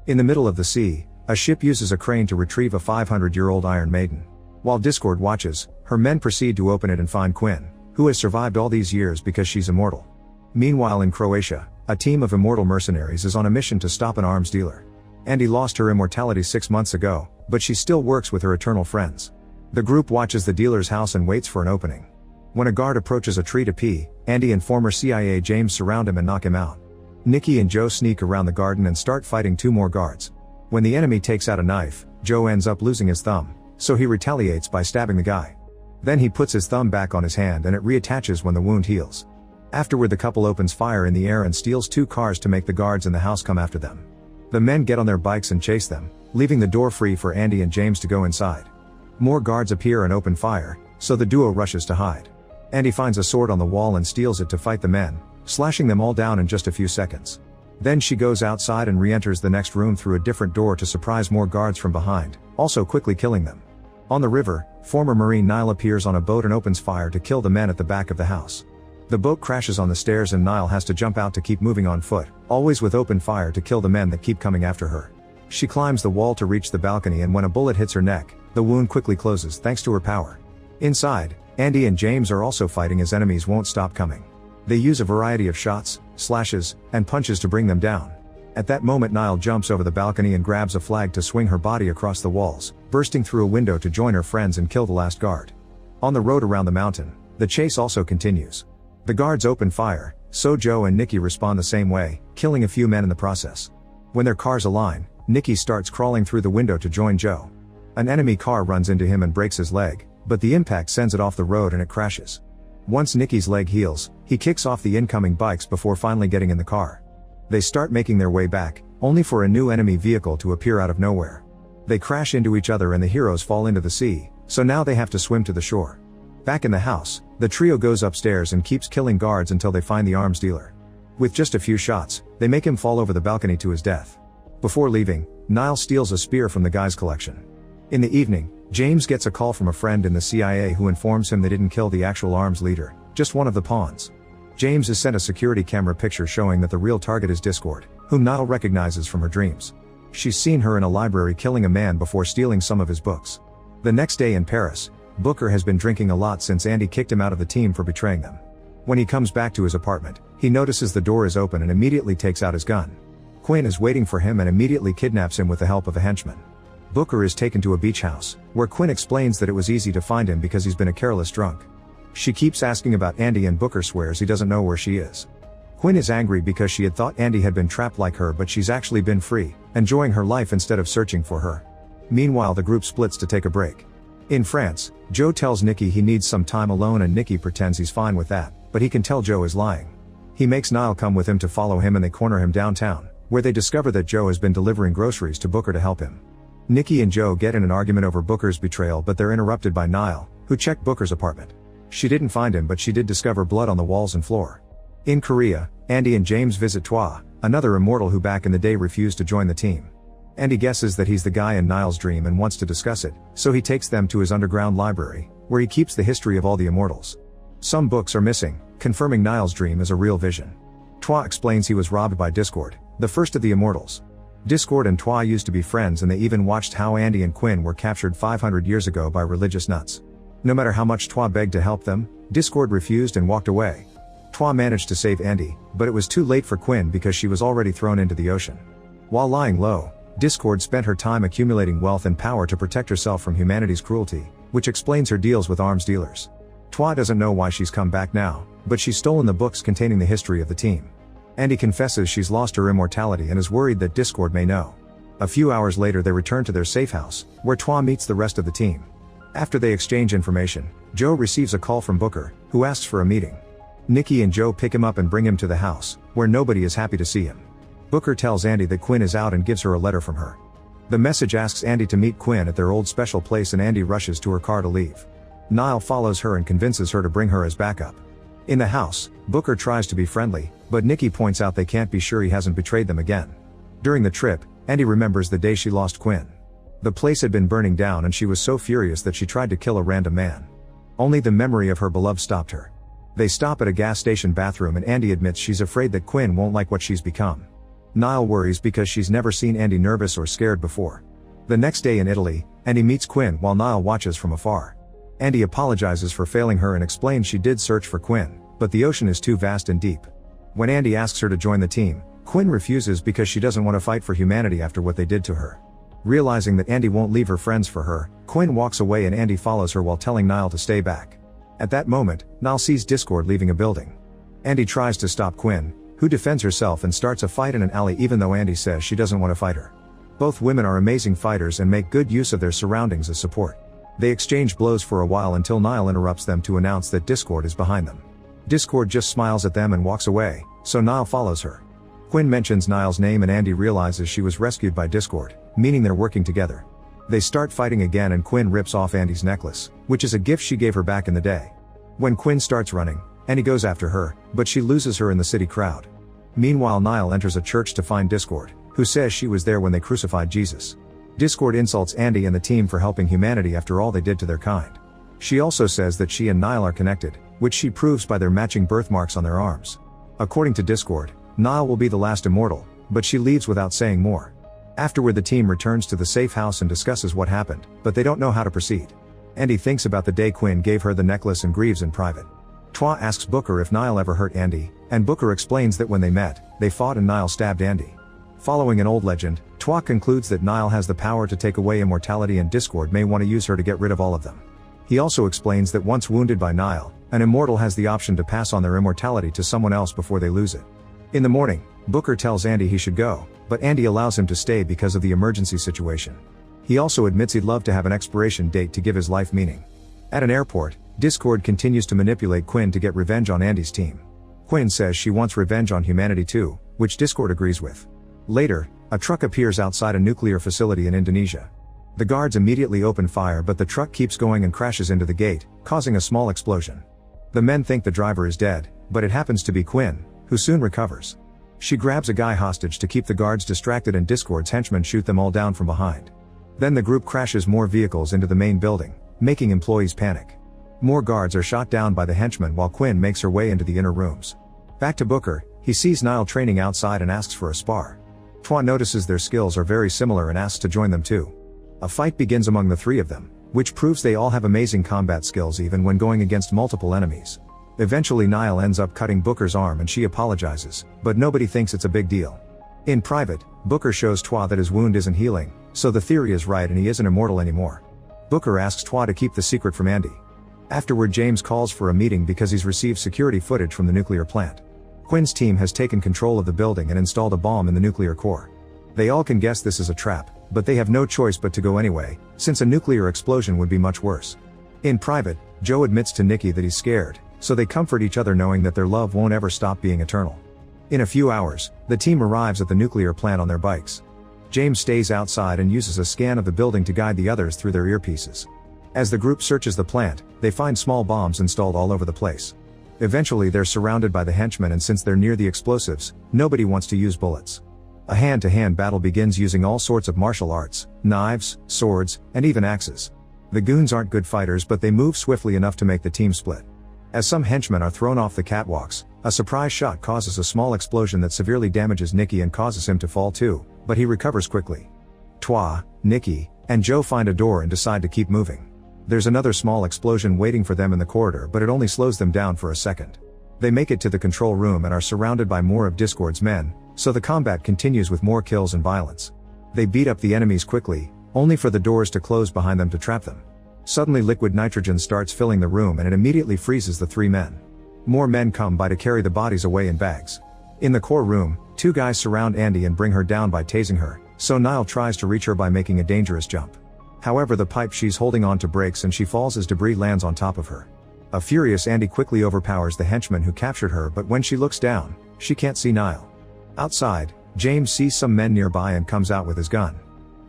In the middle of the sea, a ship uses a crane to retrieve a 500-year-old Iron Maiden. While Discord watches, her men proceed to open it and find Quinn, who has survived all these years because she's immortal. Meanwhile in Croatia, a team of immortal mercenaries is on a mission to stop an arms dealer. Andy lost her immortality 6 months ago, but she still works with her eternal friends. The group watches the dealer's house and waits for an opening. When a guard approaches a tree to pee, Andy and former CIA James surround him and knock him out. Nikki and Joe sneak around the garden and start fighting 2 more guards. When the enemy takes out a knife, Joe ends up losing his thumb, so he retaliates by stabbing the guy. Then he puts his thumb back on his hand and it reattaches when the wound heals. Afterward the couple opens fire in the air and steals 2 cars to make the guards in the house come after them. The men get on their bikes and chase them, leaving the door free for Andy and James to go inside. More guards appear and open fire, so the duo rushes to hide. Andy finds a sword on the wall and steals it to fight the men, slashing them all down in just a few seconds. Then she goes outside and re-enters the next room through a different door to surprise more guards from behind, also quickly killing them. On the river, former Marine Niall appears on a boat and opens fire to kill the men at the back of the house. The boat crashes on the stairs and Niall has to jump out to keep moving on foot, always with open fire to kill the men that keep coming after her. She climbs the wall to reach the balcony and when a bullet hits her neck, the wound quickly closes thanks to her power. Inside, Andy and James are also fighting as enemies won't stop coming. They use a variety of shots, slashes, and punches to bring them down. At that moment Niall jumps over the balcony and grabs a flag to swing her body across the walls, bursting through a window to join her friends and kill the last guard. On the road around the mountain, the chase also continues. The guards open fire, so Joe and Nikki respond the same way, killing a few men in the process. When their cars align, Nikki starts crawling through the window to join Joe. An enemy car runs into him and breaks his leg, but the impact sends it off the road and it crashes. Once Nikki's leg heals, he kicks off the incoming bikes before finally getting in the car. They start making their way back, only for a new enemy vehicle to appear out of nowhere. They crash into each other and the heroes fall into the sea, so now they have to swim to the shore. Back in the house, the trio goes upstairs and keeps killing guards until they find the arms dealer. With just a few shots, they make him fall over the balcony to his death. Before leaving, Niall steals a spear from the guy's collection. In the evening, James gets a call from a friend in the CIA who informs him they didn't kill the actual arms leader, just one of the pawns. James is sent a security camera picture showing that the real target is Discord, whom Niall recognizes from her dreams. She's seen her in a library killing a man before stealing some of his books. The next day in Paris, Booker has been drinking a lot since Andy kicked him out of the team for betraying them. When he comes back to his apartment, he notices the door is open and immediately takes out his gun. Quinn is waiting for him and immediately kidnaps him with the help of a henchman. Booker is taken to a beach house, where Quinn explains that it was easy to find him because he's been a careless drunk. She keeps asking about Andy and Booker swears he doesn't know where she is. Quinn is angry because she had thought Andy had been trapped like her but she's actually been free, enjoying her life instead of searching for her. Meanwhile the group splits to take a break. In France, Joe tells Nikki he needs some time alone and Nikki pretends he's fine with that, but he can tell Joe is lying. He makes Niall come with him to follow him and they corner him downtown, where they discover that Joe has been delivering groceries to Booker to help him. Nikki and Joe get in an argument over Booker's betrayal but they're interrupted by Niall, who checked Booker's apartment. She didn't find him but she did discover blood on the walls and floor. In Korea, Andy and James visit Twa, another immortal who back in the day refused to join the team. Andy guesses that he's the guy in Niall's dream and wants to discuss it, so he takes them to his underground library, where he keeps the history of all the immortals. Some books are missing, confirming Niall's dream is a real vision. Twa explains he was robbed by Discord, the first of the immortals. Discord and Twa used to be friends and they even watched how Andy and Quinn were captured 500 years ago by religious nuts. No matter how much Twa begged to help them, Discord refused and walked away. Twa managed to save Andy, but it was too late for Quinn because she was already thrown into the ocean. While lying low, Discord spent her time accumulating wealth and power to protect herself from humanity's cruelty, which explains her deals with arms dealers. Twa doesn't know why she's come back now, but she's stolen the books containing the history of the team. Andy confesses she's lost her immortality and is worried that Discord may know. A few hours later they return to their safe house, where Twa meets the rest of the team. After they exchange information, Joe receives a call from Booker, who asks for a meeting. Nikki and Joe pick him up and bring him to the house, where nobody is happy to see him. Booker tells Andy that Quinn is out and gives her a letter from her. The message asks Andy to meet Quinn at their old special place and Andy rushes to her car to leave. Niall follows her and convinces her to bring her as backup. In the house, Booker tries to be friendly, but Nikki points out they can't be sure he hasn't betrayed them again. During the trip, Andy remembers the day she lost Quinn. The place had been burning down and she was so furious that she tried to kill a random man. Only the memory of her beloved stopped her. They stop at a gas station bathroom and Andy admits she's afraid that Quinn won't like what she's become. Niall worries because she's never seen Andy nervous or scared before. The next day in Italy, Andy meets Quinn while Niall watches from afar. Andy apologizes for failing her and explains she did search for Quinn, but the ocean is too vast and deep. When Andy asks her to join the team, Quinn refuses because she doesn't want to fight for humanity after what they did to her. Realizing that Andy won't leave her friends for her, Quinn walks away and Andy follows her while telling Niall to stay back. At that moment, Niall sees Discord leaving a building. Andy tries to stop Quinn, who defends herself and starts a fight in an alley even though Andy says she doesn't want to fight her. Both women are amazing fighters and make good use of their surroundings as support. They exchange blows for a while until Niall interrupts them to announce that Discord is behind them. Discord just smiles at them and walks away, so Niall follows her. Quinn mentions Niall's name and Andy realizes she was rescued by Discord, meaning they're working together. They start fighting again and Quinn rips off Andy's necklace, which is a gift she gave her back in the day. When Quinn starts running, Andy goes after her, but she loses her in the city crowd. Meanwhile, Niall enters a church to find Discord, who says she was there when they crucified Jesus. Discord insults Andy and the team for helping humanity after all they did to their kind. She also says that she and Niall are connected, which she proves by their matching birthmarks on their arms. According to Discord, Niall will be the last immortal, but she leaves without saying more. Afterward, the team returns to the safe house and discusses what happened, but they don't know how to proceed. Andy thinks about the day Quinn gave her the necklace and grieves in private. Twa asks Booker if Niall ever hurt Andy, and Booker explains that when they met, they fought and Niall stabbed Andy. Following an old legend, Twa concludes that Niall has the power to take away immortality and Discord may want to use her to get rid of all of them. He also explains that once wounded by Niall, an immortal has the option to pass on their immortality to someone else before they lose it. In the morning, Booker tells Andy he should go, but Andy allows him to stay because of the emergency situation. He also admits he'd love to have an expiration date to give his life meaning. At an airport, Discord continues to manipulate Quinn to get revenge on Andy's team. Quinn says she wants revenge on humanity too, which Discord agrees with. Later, a truck appears outside a nuclear facility in Indonesia. The guards immediately open fire but the truck keeps going and crashes into the gate, causing a small explosion. The men think the driver is dead, but it happens to be Quinn, who soon recovers. She grabs a guy hostage to keep the guards distracted and Discord's henchmen shoot them all down from behind. Then the group crashes more vehicles into the main building, making employees panic. More guards are shot down by the henchmen while Quinn makes her way into the inner rooms. Back to Booker, he sees Niall training outside and asks for a spar. Twa notices their skills are very similar and asks to join them too. A fight begins among the three of them, which proves they all have amazing combat skills even when going against multiple enemies. Eventually Niall ends up cutting Booker's arm and she apologizes, but nobody thinks it's a big deal. In private, Booker shows Twa that his wound isn't healing, so the theory is right and he isn't immortal anymore. Booker asks Twa to keep the secret from Andy. Afterward, James calls for a meeting because he's received security footage from the nuclear plant. Quinn's team has taken control of the building and installed a bomb in the nuclear core. They all can guess this is a trap, but they have no choice but to go anyway, since a nuclear explosion would be much worse. In private, Joe admits to Nikki that he's scared, so they comfort each other knowing that their love won't ever stop being eternal. In a few hours, the team arrives at the nuclear plant on their bikes. James stays outside and uses a scan of the building to guide the others through their earpieces. As the group searches the plant, they find small bombs installed all over the place. Eventually they're surrounded by the henchmen and since they're near the explosives, nobody wants to use bullets. A hand-to-hand battle begins using all sorts of martial arts, knives, swords, and even axes. The goons aren't good fighters but they move swiftly enough to make the team split. As some henchmen are thrown off the catwalks, a surprise shot causes a small explosion that severely damages Nikki and causes him to fall too, but he recovers quickly. Twa, Nikki, and Joe find a door and decide to keep moving. There's another small explosion waiting for them in the corridor but it only slows them down for a second. They make it to the control room and are surrounded by more of Discord's men, so the combat continues with more kills and violence. They beat up the enemies quickly, only for the doors to close behind them to trap them. Suddenly liquid nitrogen starts filling the room and it immediately freezes the three men. More men come by to carry the bodies away in bags. In the core room, two guys surround Andy and bring her down by tasing her, so Niall tries to reach her by making a dangerous jump. However, the pipe she's holding on to breaks and she falls as debris lands on top of her. A furious Andy quickly overpowers the henchman who captured her but when she looks down, she can't see Niall. Outside, James sees some men nearby and comes out with his gun.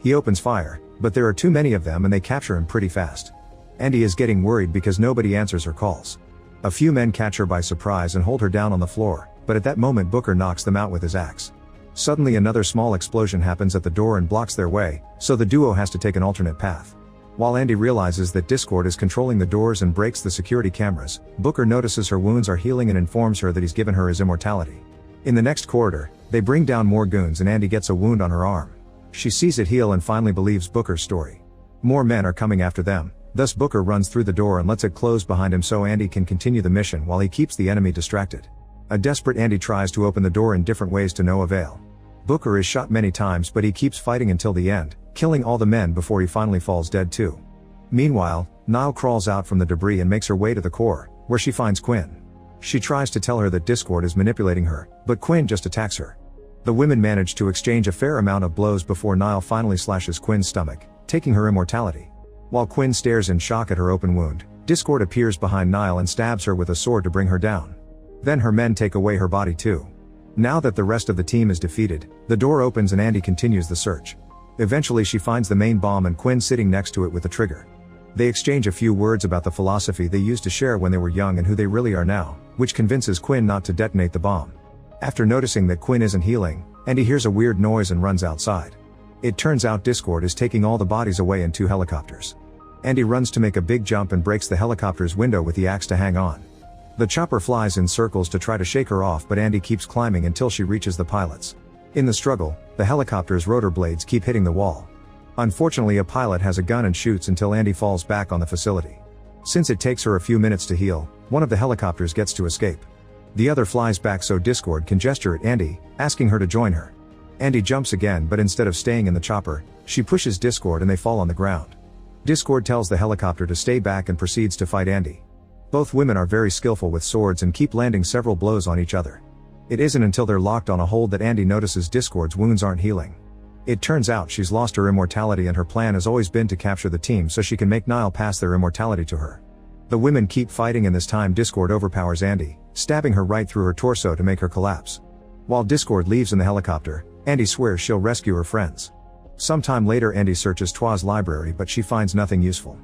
He opens fire, but there are too many of them and they capture him pretty fast. Andy is getting worried because nobody answers her calls. A few men catch her by surprise and hold her down on the floor, but at that moment Booker knocks them out with his axe. Suddenly another small explosion happens at the door and blocks their way, so the duo has to take an alternate path. While Andy realizes that Discord is controlling the doors and breaks the security cameras, Booker notices her wounds are healing and informs her that he's given her his immortality. In the next corridor, They bring down more goons and Andy gets a wound on her arm. She sees it heal and finally believes Booker's story. More men are coming after them, thus Booker runs through the door and lets it close behind him so Andy can continue the mission while he keeps the enemy distracted. A desperate Andy tries to open the door in different ways to no avail. Booker is shot many times but he keeps fighting until the end, killing all the men before he finally falls dead too. Meanwhile, Niall crawls out from the debris and makes her way to the core, where she finds Quinn. She tries to tell her that Discord is manipulating her, but Quinn just attacks her. The women manage to exchange a fair amount of blows before Niall finally slashes Quinn's stomach, taking her immortality. While Quinn stares in shock at her open wound, Discord appears behind Niall and stabs her with a sword to bring her down. Then her men take away her body too. Now that the rest of the team is defeated, the door opens and Andy continues the search. Eventually she finds the main bomb and Quinn sitting next to it with the trigger. They exchange a few words about the philosophy they used to share when they were young and who they really are now, which convinces Quinn not to detonate the bomb. After noticing that Quinn isn't healing, Andy hears a weird noise and runs outside. It turns out Discord is taking all the bodies away in 2 helicopters. Andy runs to make a big jump and breaks the helicopter's window with the axe to hang on. The chopper flies in circles to try to shake her off but Andy keeps climbing until she reaches the pilots. In the struggle, the helicopter's rotor blades keep hitting the wall. Unfortunately a pilot has a gun and shoots until Andy falls back on the facility. Since it takes her a few minutes to heal, one of the helicopters gets to escape. The other flies back so Discord can gesture at Andy, asking her to join her. Andy jumps again but instead of staying in the chopper, she pushes Discord and they fall on the ground. Discord tells the helicopter to stay back and proceeds to fight Andy. Both women are very skillful with swords and keep landing several blows on each other. It isn't until they're locked on a hold that Andy notices Discord's wounds aren't healing. It turns out she's lost her immortality and her plan has always been to capture the team so she can make Niall pass their immortality to her. The women keep fighting and this time Discord overpowers Andy, stabbing her right through her torso to make her collapse. While Discord leaves in the helicopter, Andy swears she'll rescue her friends. Sometime later Andy searches Twa's library but she finds nothing useful.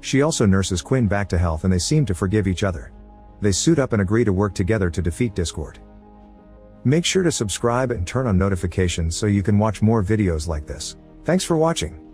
She also nurses Quinn back to health and they seem to forgive each other. They suit up and agree to work together to defeat Discord. Make sure to subscribe and turn on notifications so you can watch more videos like this. Thanks for watching.